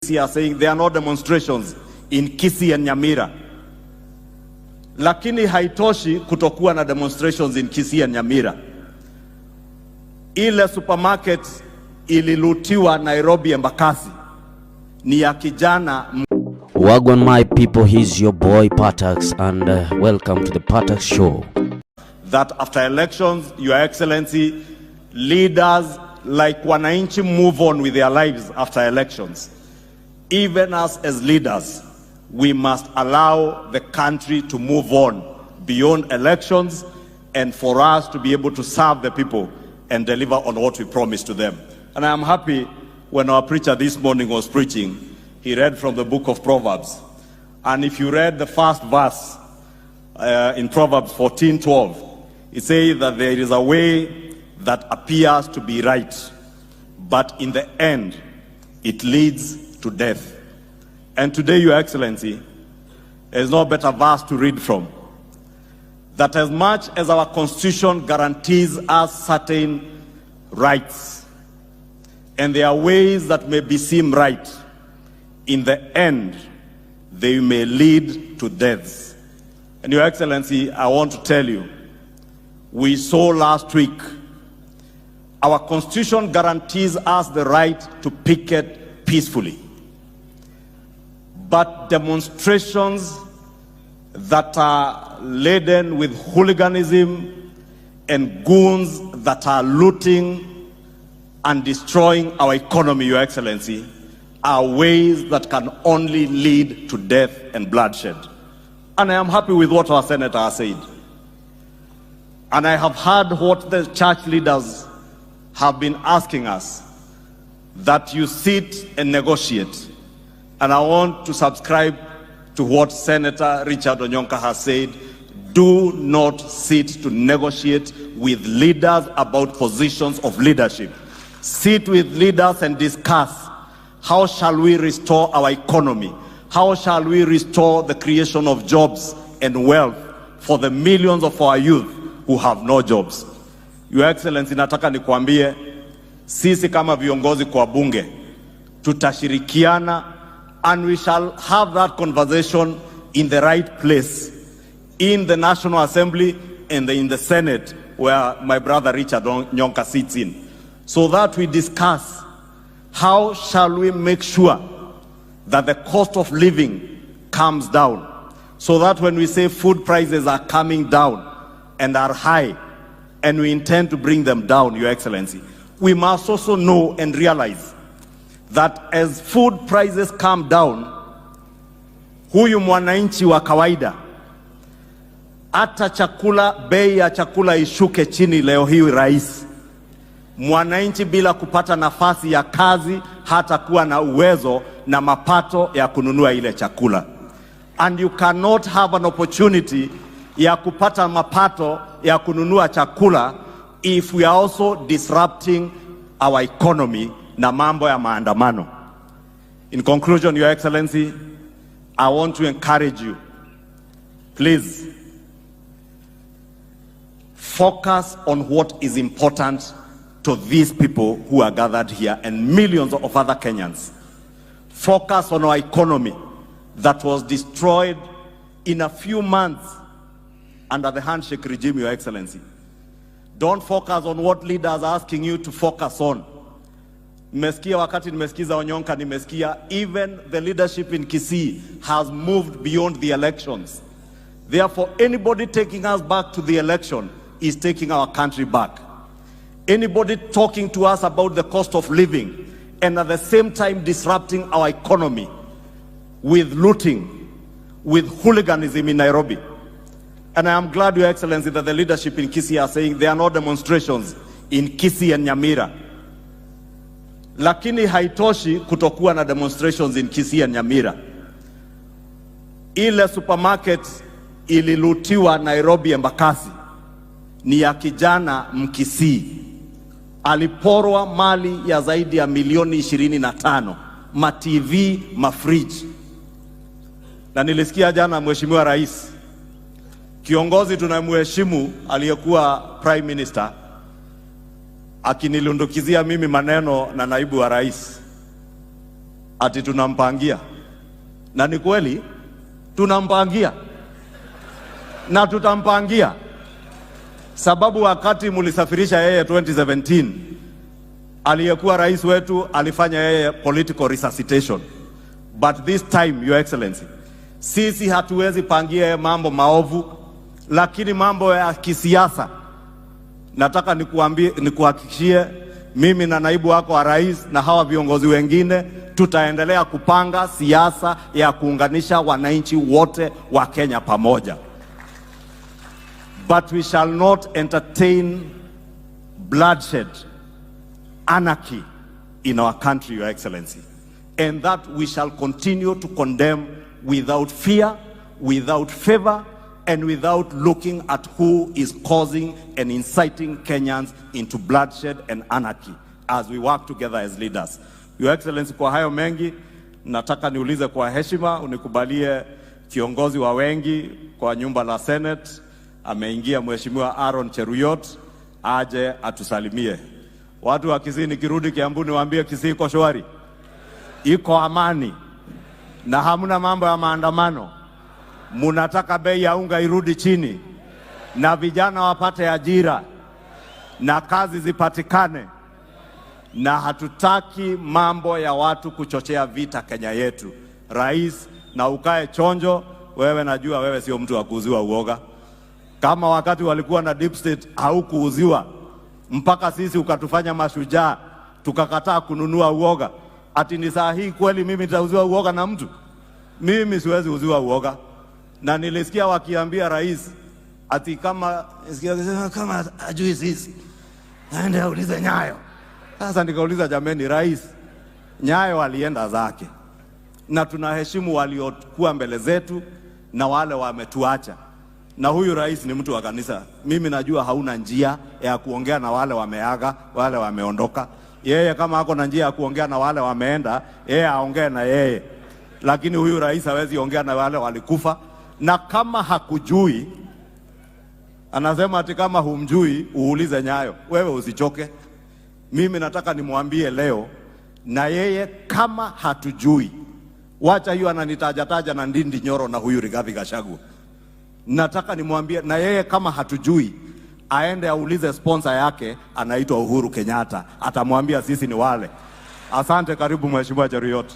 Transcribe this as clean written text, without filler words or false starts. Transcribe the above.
Are saying there are no demonstrations in Kisii and Nyamira. Lakini haitoshi kutokuwa na demonstrations in Kisii and Nyamira. Ile supermarket ililutiwa Nairobi Embakasi ni ya kijana. Wagwan my people, he's your boy Patax and welcome to the Patax show. That after elections, Your Excellency, leaders like wananchi move on with their lives after elections. Even us as leaders, we must allow the country to move on beyond elections and for us to be able to serve the people and deliver on what we promised to them. And I am happy when our preacher this morning was preaching, he read from the book of Proverbs. And if you read the first verse in Proverbs 14:12, it says that there is a way that appears to be right, but in the end, it leads to death. And today, Your Excellency, there is no better verse to read from. That as much as our Constitution guarantees us certain rights, and there are ways that may seem right, in the end, they may lead to death. And Your Excellency, I want to tell you, we saw last week, our Constitution guarantees us the right to picket peacefully. But demonstrations that are laden with hooliganism and goons that are looting and destroying our economy, Your Excellency, are ways that can only lead to death and bloodshed. And I am happy with what our senator has said. And I have heard what the church leaders have been asking us, that you sit and negotiate. And I want to subscribe to what Senator Richard Onyonka has said. Do not sit to negotiate with leaders about positions of leadership. Sit with leaders and discuss, how shall we restore our economy? How shall we restore the creation of jobs and wealth for the millions of our youth who have no jobs? Your Excellency, nataka nikuambie, sisi kama viongozi kwa bunge, tutashirikiana and we shall have that conversation in the right place, in the National Assembly and in the Senate, where my brother Richard Onyonka sits in, so that we discuss how shall we make sure that the cost of living comes down, so that when we say food prices are coming down and are high, and we intend to bring them down, Your Excellency, we must also know and realize that as food prices come down, huyu mwananchi wa kawaida, hata chakula, bei ya chakula ishuke chini leo hii rais, mwananchi bila kupata nafasi ya kazi hata kuwa na uwezo na mapato ya kununua ile chakula. And you cannot have an opportunity ya kupata mapato ya kununua chakula if we are also disrupting our economy na mambo ya maandamano. In conclusion, Your Excellency, I want to encourage you, please focus on what is important to these people who are gathered here and millions of other Kenyans. Focus on our economy that was destroyed in a few months under the handshake regime, Your Excellency. Don't focus on what leaders are asking you to focus on. Nimesikia wakati nimesikiza Onyonka, nimesikia even the leadership in Kisii has moved beyond the elections. Therefore, anybody taking us back to the election is taking our country back. Anybody talking to us about the cost of living and at the same time disrupting our economy with looting, with hooliganism in Nairobi. And I am glad, Your Excellency, that the leadership in Kisii are saying there are no demonstrations in Kisii and Nyamira. Lakini haitoshi kutokuwa na demonstrations in Kisii and Nyamira. Ile supermarket ililutiwa Nairobi Embakasi ni ya kijana Mkisii. Aliporwa mali ya zaidi ya milioni 25, ma TV, ma fridge. Na nilisikia jana Mheshimiwa Rais, kiongozi tunamheshimu aliyekuwa Prime Minister, akinilundukizia mimi maneno na naibu wa rais. ati tunampangia. Na ni kweli tunampangia na tutampangia, sababu wakati mulisafirisha yeye 2017 aliyekuwa rais wetu alifanya yeye political resuscitation. But this time, Your Excellency, sisi hatuwezi pangia mambo maovu, lakini mambo ya kisiasa nataka nikuhakikishie mimi na naibu wako wa rais na hawa viongozi wengine tutaendelea kupanga siasa ya kuunganisha wananchi wote wa Kenya pamoja. But we shall not entertain bloodshed, anarchy in our country, Your Excellency. And that we shall continue to condemn without fear, without favor, and without looking at who is causing and inciting Kenyans into bloodshed and anarchy as we work together as leaders. Your Excellency, kwa hayo mengi, nataka niulize kwa heshima, unikubalie kiongozi wa wengi kwa nyumba la Senate, ameingia Mheshimiwa Aaron Cheruyot, aje atusalimie. Watu wa Kisii nikirudi Kiambu niwaambie Kisii iko shwari, iko amani, na hamuna mambo ya maandamano. Munataka bei ya unga irudi chini, na vijana wapate ajira, na kazi zipatikane, na hatutaki mambo ya watu kuchochea vita Kenya yetu. Rais, na ukae chonjo, wewe najua wewe sio mtu wa kuuziwa uoga. Kama wakati walikuwa na deep state haukuuziwa, mpaka sisi ukatufanya mashujaa, tukakataa kununua uoga. Ati ni saa hii kweli mimi nitauziwa uoga na mtu? Mimi siwezi uziwa uoga. Na nilisikia wakiambia rais ati kama ajui sisi aende aulize Nyayo. Sasa nikauliza, jameni rais, Nyayo alienda zake, na tunaheshimu waliokuwa mbele zetu na wale wametuacha. Na huyu rais ni mtu wa kanisa. Mimi najua hauna njia ya kuongea na wale wameaga, wale wameondoka. Yeye kama hako na njia ya kuongea na wale wameenda, yeye aongee na yeye. Lakini huyu rais hawezi ongea na wale walikufa. Na kama hakujui, anasema ati kama humjui uulize Nyayo. Wewe usichoke. Mimi nataka nimwambie leo, na yeye kama hatujui, wacha hiyo ananitajataja na Ndindi Nyoro na huyu Rigathi Gachagua. Nataka nimwambie, na yeye kama hatujui, aende aulize sponsor yake anaitwa Uhuru Kenyatta, atamwambia sisi ni wale. Asante, karibu Mheshimiwa Cheruyot.